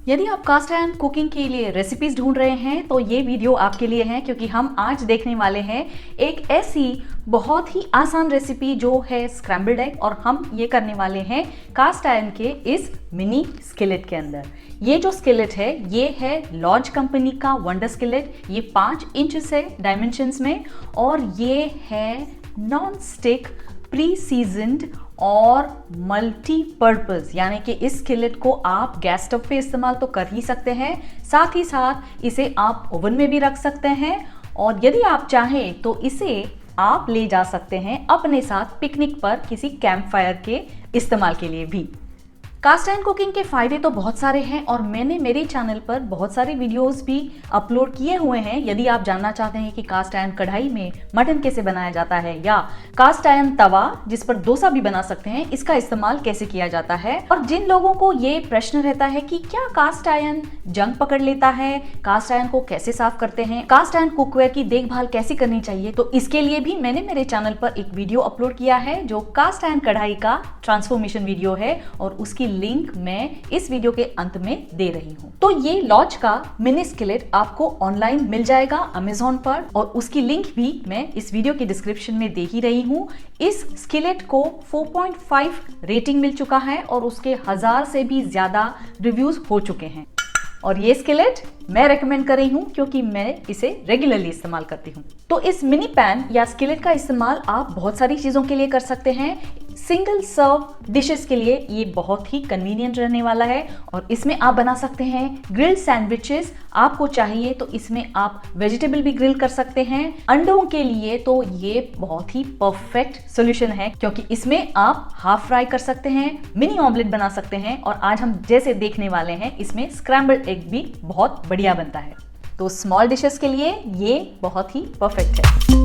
यदि आप cast iron cooking के लिए रेसिपीज ढूंढ रहे हैं तो ये वीडियो आपके लिए है, क्योंकि हम आज देखने वाले हैं एक ऐसी बहुत ही आसान रेसिपी जो है स्क्रैम्बल्ड एग, और हम ये करने वाले हैं कास्ट आयरन के इस मिनी स्किलेट के अंदर। ये जो स्किलेट है ये है लॉज कंपनी का वंडर स्किलेट। ये 5 इंच है डायमेंशंस में, और ये है नॉन स्टिक प्री सीजन्ड और मल्टीपर्पज, यानी कि इस स्किलेट को आप गैस स्टोव पे इस्तेमाल तो कर ही सकते हैं, साथ ही साथ इसे आप ओवन में भी रख सकते हैं, और यदि आप चाहें तो इसे आप ले जा सकते हैं अपने साथ पिकनिक पर किसी कैंप फायर के इस्तेमाल के लिए भी। कास्ट आयरन कुकिंग के फायदे तो बहुत सारे हैं, और मैंने मेरे चैनल पर बहुत सारे वीडियोस भी अपलोड किए हुए हैं। यदि आप जानना चाहते हैं कि कास्ट आयरन कढ़ाई में मटन कैसे बनाया जाता है, या कास्ट आयरन तवा जिस पर डोसा भी बना सकते हैं, इसका इस्तेमाल कैसे किया जाता है, और जिन लोगों को ये प्रश्न रहता है कि क्या कास्ट आयरन जंग पकड़ लेता है, कास्ट आयरन को कैसे साफ करते हैं, कास्ट आयरन कुकवेयर की देखभाल कैसे करनी चाहिए, तो इसके लिए भी मैंने मेरे चैनल पर एक वीडियो अपलोड किया है जो कास्ट आयरन कढ़ाई का ट्रांसफॉर्मेशन वीडियो है, और उसकी लिंक मैं इस वीडियो के अंत में दे रही हूं। तो ये लॉज का मिनी स्किलेट आपको ऑनलाइन मिल जाएगा अमेज़न पर, और उसकी लिंक भी मैं इस वीडियो के डिस्क्रिप्शन में दे ही रही हूं। इस स्किलेट को 4.5 रेटिंग मिल चुका है, और उसके 1000 से भी ज्यादा रिव्यूज हो चुके हैं, और ये स्किलेट मैं रेकमेंड कर रही हूँ क्योंकि मैं इसे रेगुलरली इस्तेमाल करती हूँ। तो इस मिनी पैन या स्किलेट का इस्तेमाल आप बहुत सारी चीजों के लिए कर सकते हैं। सिंगल सर्व डिशेस के लिए ये बहुत ही कन्वीनियंट रहने वाला है, और इसमें आप बना सकते हैं ग्रिल्ड सैंडविचेस। आपको चाहिए तो इसमें आप वेजिटेबल भी ग्रिल कर सकते हैं। अंडों के लिए तो ये बहुत ही परफेक्ट सॉल्यूशन है, क्योंकि इसमें आप हाफ फ्राई कर सकते हैं, मिनी ऑमलेट बना सकते हैं, और आज हम जैसे देखने वाले हैं इसमें स्क्रैम्बल्ड एग भी बहुत बढ़िया बनता है। तो स्मॉल डिशेस के लिए ये बहुत ही परफेक्ट है।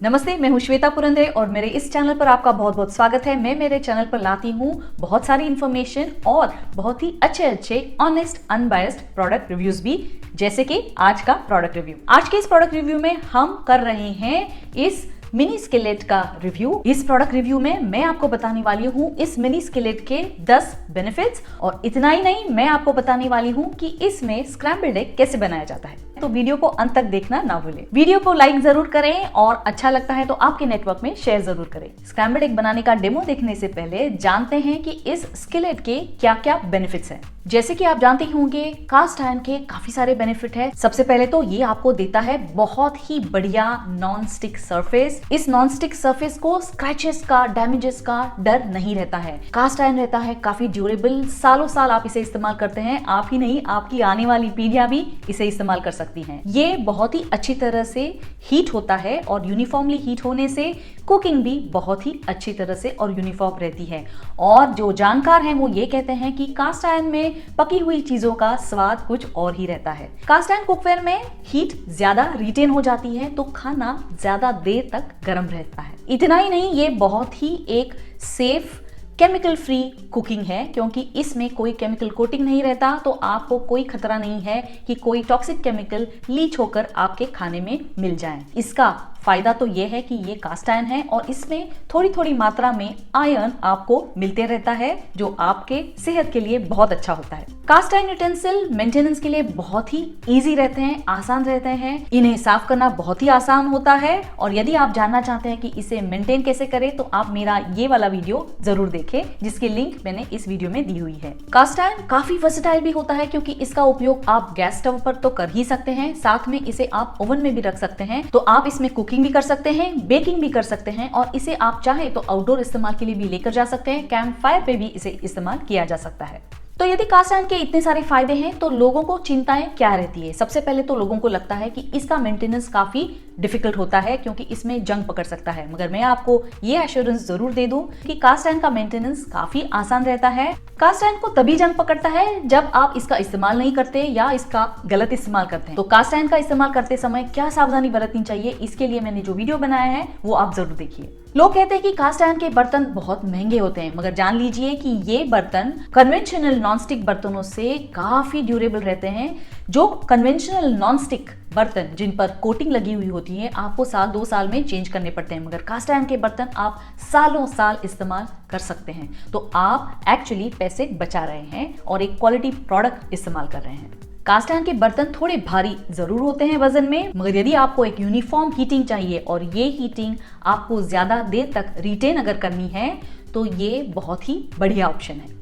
नमस्ते, मैं हूं श्वेता पुरंदरे, और मेरे इस चैनल पर आपका बहुत बहुत स्वागत है। मैं मेरे चैनल पर लाती हूं बहुत सारी इंफॉर्मेशन और बहुत ही अच्छे ऑनेस्ट अनबायस्ड प्रोडक्ट रिव्यूज भी, जैसे कि आज का प्रोडक्ट रिव्यू। आज के इस प्रोडक्ट रिव्यू में हम कर रहे हैं इस मिनी स्किलेट का रिव्यू। इस प्रोडक्ट रिव्यू में मैं आपको बताने वाली हूँ इस मिनी स्किलेट के 10 बेनिफिट्स, और इतना ही नहीं, मैं आपको बताने वाली हूँ कि इसमें स्क्रैम्बल्ड एग कैसे बनाया जाता है। तो वीडियो को अंत तक देखना ना भूलें। वीडियो को लाइक जरूर करें, और अच्छा लगता है तो आपके नेटवर्क में शेयर जरूर करें। स्क्रैम्बल्ड एग बनाने का डेमो देखने से पहले जानते हैं कि इस स्किलेट के क्या क्या बेनिफिट्स हैं। जैसे कि आप जानते होंगे, कास्ट आयरन के काफी सारे बेनिफिट है। सबसे पहले तो ये आपको देता है बहुत ही बढ़िया नॉन स्टिक सरफेस। इस नॉन स्टिक सरफेस को स्क्रैचेस का, डैमेजेस का डर नहीं रहता है। कास्ट आयरन रहता है काफी ड्यूरेबल, सालों साल आप इसे इस्तेमाल करते हैं, आप ही नहीं आपकी आने वाली पीढ़ियां भी इसे इस्तेमाल कर सकती हैं। ये बहुत ही अच्छी तरह से हीट होता है, और यूनिफॉर्मली हीट होने से कुकिंग भी बहुत ही अच्छी तरह से और यूनिफॉर्म रहती है। और जो जानकार हैं वो ये कहते हैं कि कास्ट आयरन में पकी हुई चीजों का स्वाद कुछ और ही रहता है। कास्ट आयरन कुकवेयर में हीट ज्यादा रिटेन हो जाती है, तो खाना ज्यादा देर तक गर्म रहता है। इतना ही नहीं, ये बहुत ही एक सेफ केमिकल फ्री कुकिंग है, क्योंकि इसमें कोई केमिकल कोटिंग नहीं रहता, तो आपको कोई खतरा नहीं है कि कोई टॉक्सिक केमिकल लीच होकर आपके खाने में मिल जाए। इसका फायदा तो ये है कि ये कास्ट आयरन है, और इसमें थोड़ी थोड़ी मात्रा में आयरन आपको मिलते रहता है, जो आपके सेहत के लिए बहुत अच्छा होता है। कास्ट आयरन यूटेंसिल मेंटेनेंस के लिए बहुत ही इजी रहते हैं, आसान रहते हैं। इन्हें साफ करना बहुत ही आसान होता है, और यदि आप जानना चाहते हैं कि इसे मेंटेन कैसे करें, तो आप मेरा ये वाला वीडियो जरूर देखें, जिसकी लिंक मैंने इस वीडियो में दी हुई है। कास्ट आयरन काफी वर्सेटाइल भी होता है, क्योंकि इसका उपयोग आप गैस स्टोव पर तो कर ही सकते हैं, साथ में इसे आप ओवन में भी रख सकते हैं। तो आप इसमें कुकिंग भी कर सकते हैं, बेकिंग भी कर सकते हैं, और इसे आप चाहे तो आउटडोर इस्तेमाल के लिए भी लेकर जा सकते हैं। कैंप फायर पे भी इसे इस्तेमाल किया जा सकता है। तो यदि कास्ट आयरन के इतने सारे फायदे हैं, तो लोगों को चिंताएं क्या रहती है? सबसे पहले तो लोगों को लगता है कि इसका मेंटेनेंस काफी डिफिकल्ट होता है, क्योंकि इसमें जंग पकड़ सकता है। मगर मैं आपको ये एश्योरेंस जरूर दे दूं कि कास्ट आयरन का मेंटेनेंस काफी आसान रहता है। कास्ट आयरन को तभी जंग पकड़ता है जब आप इसका इस्तेमाल नहीं करते या इसका गलत इस्तेमाल करते हैं। तो कास्ट आयरन का इस्तेमाल करते समय क्या सावधानी बरतनी चाहिए, इसके लिए मैंने जो वीडियो बनाया है वो आप जरूर देखिए। लोग कहते हैं कि कास्ट आयरन के बर्तन बहुत महंगे होते हैं, मगर जान लीजिए कि ये बर्तन कन्वेंशनल नॉनस्टिक बर्तनों से काफी ड्यूरेबल रहते हैं। जो कन्वेंशनल नॉनस्टिक बर्तन जिन पर कोटिंग लगी हुई होती है आपको साल 2 साल में चेंज करने पड़ते हैं, मगर कास्ट आयरन के बर्तन आप सालों साल इस्तेमाल कर सकते हैं। तो आप एक्चुअली पैसे बचा रहे हैं और एक क्वालिटी प्रोडक्ट इस्तेमाल कर रहे हैं। कास्ट आयरन के बर्तन थोड़े भारी जरूर होते हैं वजन में, मगर यदि आपको एक यूनिफॉर्म हीटिंग चाहिए और ये हीटिंग आपको ज्यादा देर तक रिटेन अगर करनी है तो ये बहुत ही बढ़िया ऑप्शन है।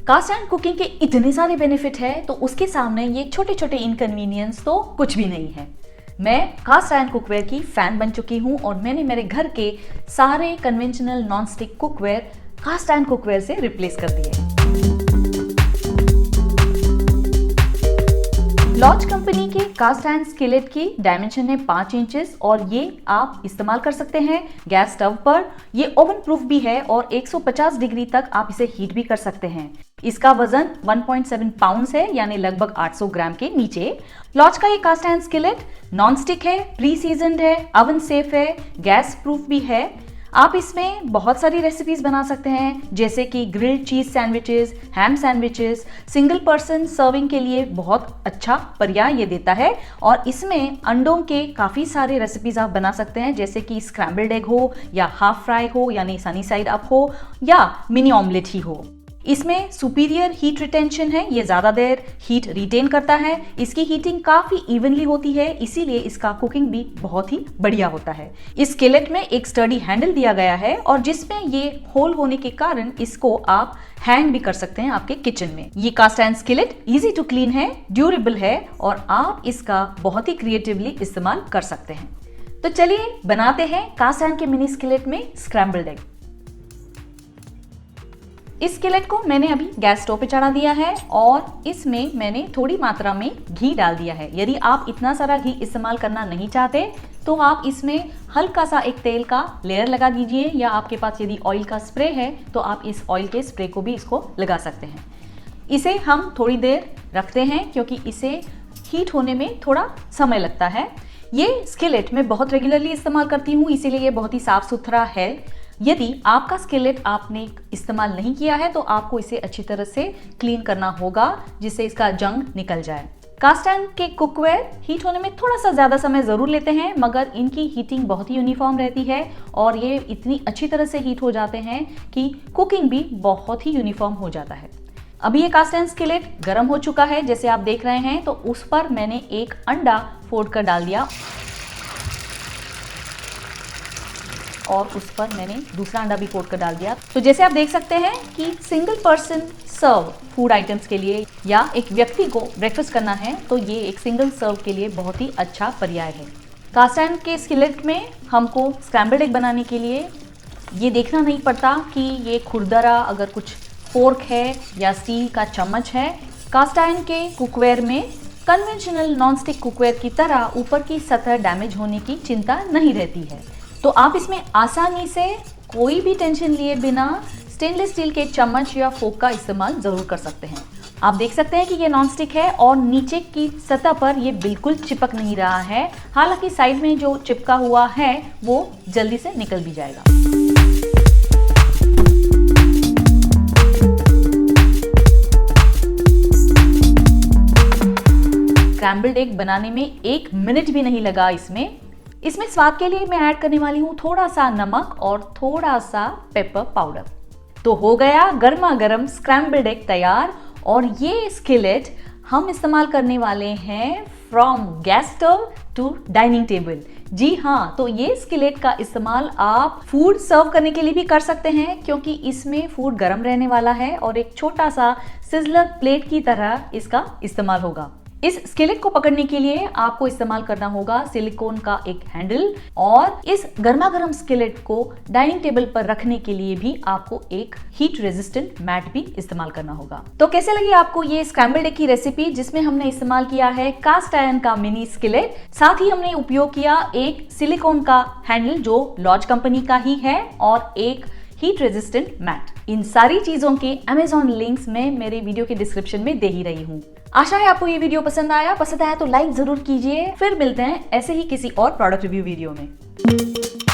कास्ट आयरन कुकिंग के इतने सारे बेनिफिट है तो उसके सामने ये छोटे छोटे इनकन्वीनियंस तो कुछ भी नहीं है। मैं कास्ट आयरन कुकवेयर की फैन बन चुकी हूँ और मैंने मेरे घर के सारे conventional nonstick cookware cast iron cookware से रिप्लेस कर दिए। लॉज कंपनी के कास्ट आयरन स्किलेट की डायमेंशन है 5 इंचेस और ये आप इस्तेमाल कर सकते हैं गैस स्टव पर। ये ओवन प्रूफ भी है और 150 डिग्री तक आप इसे हीट भी कर सकते हैं। इसका वजन 1.7 पाउंड्स है, यानी लगभग 800 ग्राम के नीचे। लॉज का ये cast iron skillet non stick है, प्री सीजनड है, ओवन सेफ है, गैस प्रूफ भी है। आप इसमें बहुत सारी रेसिपीज बना सकते हैं, जैसे कि ग्रिल्ड चीज सैंडविचेस, हैम सैंडविचेस। सिंगल पर्सन सर्विंग के लिए बहुत अच्छा पर्याय ये देता है और इसमें अंडों के काफी सारे रेसिपीज आप बना सकते हैं, जैसे कि स्क्रैम्बल्ड एग हो या हाफ फ्राई हो यानी सनी साइड अप हो या मिनी ऑमलेट ही हो। इसमें सुपीरियर हीट रिटेंशन है, ये ज्यादा देर हीट रिटेन करता है। इसकी हीटिंग काफी इवनली होती है, इसीलिए इसका कुकिंग भी बहुत ही बढ़िया होता है। इस स्किलेट में एक स्टडी हैंडल दिया गया है और जिसमें ये होल होने के कारण इसको आप हैंग भी कर सकते हैं आपके किचन में। ये cast iron skillet easy to clean है, ड्यूरेबल है और आप इसका बहुत ही क्रिएटिवली इस्तेमाल कर सकते हैं। तो चलिए बनाते हैं कास्ट आयरन के मिनी स्किलेट में स्क्रैम्बल्ड एग। इस स्किलेट को मैंने अभी गैस स्टोव पे चढ़ा दिया है और इसमें मैंने थोड़ी मात्रा में घी डाल दिया है। यदि आप इतना सारा घी इस्तेमाल करना नहीं चाहते तो आप इसमें हल्का सा एक तेल का लेयर लगा दीजिए, या आपके पास यदि ऑयल का स्प्रे है तो आप इस ऑयल के स्प्रे को भी इसको लगा सकते हैं। इसे हम थोड़ी देर रखते हैं क्योंकि इसे हीट होने में थोड़ा समय लगता है। ये स्किलेट मैं बहुत रेगुलरली इस्तेमाल करती हूँ, इसीलिए ये बहुत ही साफ सुथरा है। यदि आपका स्किलेट आपने इस्तेमाल नहीं किया है तो आपको इसे अच्छी तरह से क्लीन करना होगा, जिससे इसका जंग निकल जाए। कास्ट आयरन के कुकवेयर हीट होने में थोड़ा सा ज्यादा समय जरूर लेते हैं, मगर इनकी हीटिंग बहुत ही यूनिफॉर्म रहती है और ये इतनी अच्छी तरह से हीट हो जाते हैं कि कुकिंग भी बहुत ही यूनिफॉर्म हो जाता है। अभी ये कास्ट आयरन स्किलेट गर्म हो चुका है, जैसे आप देख रहे हैं, तो उस पर मैंने एक अंडा फोड़ कर डाल दिया और उस पर मैंने दूसरा अंडा भी फोड़ कर डाल दिया। तो जैसे आप देख सकते हैं कि single person serve food items के लिए या एक व्यक्ति को ब्रेकफास्ट करना है तो ये एक सिंगल सर्व के लिए बहुत ही अच्छा पर्याय है। कास्ट आयरन के स्किलेट में हमको स्क्रैम्बल्ड एग बनाने के लिए ये देखना नहीं पड़ता कि ये खुरदरा अगर कुछ फोर्क है या स्टील का चम्मच है। कास्ट आयरन के कुकवेयर में कन्वेंशनल नॉनस्टिक कुकवेयर की तरह ऊपर की सतह डैमेज होने की चिंता नहीं रहती है, तो आप इसमें आसानी से कोई भी टेंशन लिए बिना स्टेनलेस स्टील के चम्मच या फोक का इस्तेमाल जरूर कर सकते हैं। आप देख सकते हैं कि ये नॉनस्टिक है और नीचे की सतह पर ये बिल्कुल चिपक नहीं रहा है, हालांकि साइड में जो चिपका हुआ है वो जल्दी से निकल भी जाएगा। स्क्रैम्बल्ड एग बनाने में 1 मिनट भी नहीं लगा। इसमें स्वाद के लिए मैं ऐड करने वाली हूँ थोड़ा सा नमक और थोड़ा सा पेपर पाउडर। तो हो गया गर्मा गर्म स्क्रैम्बल्ड एग तैयार। और ये स्किलेट हम इस्तेमाल करने वाले हैं from gas stove to dining table. जी हाँ, तो ये स्किलेट का इस्तेमाल आप फूड सर्व करने के लिए भी कर सकते हैं, क्योंकि इसमें फूड गर्म रहने वाला है और एक छोटा सा सिजलर प्लेट की तरह इसका इस्तेमाल होगा। इस स्किलेट को पकड़ने के लिए आपको इस्तेमाल करना होगा सिलिकॉन का एक हैंडल, और इस गर्मा गर्म स्किलेट को डाइनिंग टेबल पर रखने के लिए भी आपको एक हीट रेजिस्टेंट मैट भी इस्तेमाल करना होगा। तो कैसे लगी आपको ये स्क्रैम्बल्ड एग की रेसिपी, जिसमें हमने इस्तेमाल किया है कास्ट आयरन का मिनी स्किलेट, साथ ही हमने उपयोग किया एक सिलिकॉन का हैंडल जो लॉज कंपनी का ही है और एक हीट रेजिस्टेंट मैट। इन सारी चीजों के Amazon लिंक्स मैं मेरे वीडियो के डिस्क्रिप्शन में दे ही रही हूँ। आशा है आपको ये वीडियो पसंद आया तो लाइक जरूर कीजिए। फिर मिलते हैं ऐसे ही किसी और प्रोडक्ट रिव्यू वीडियो में।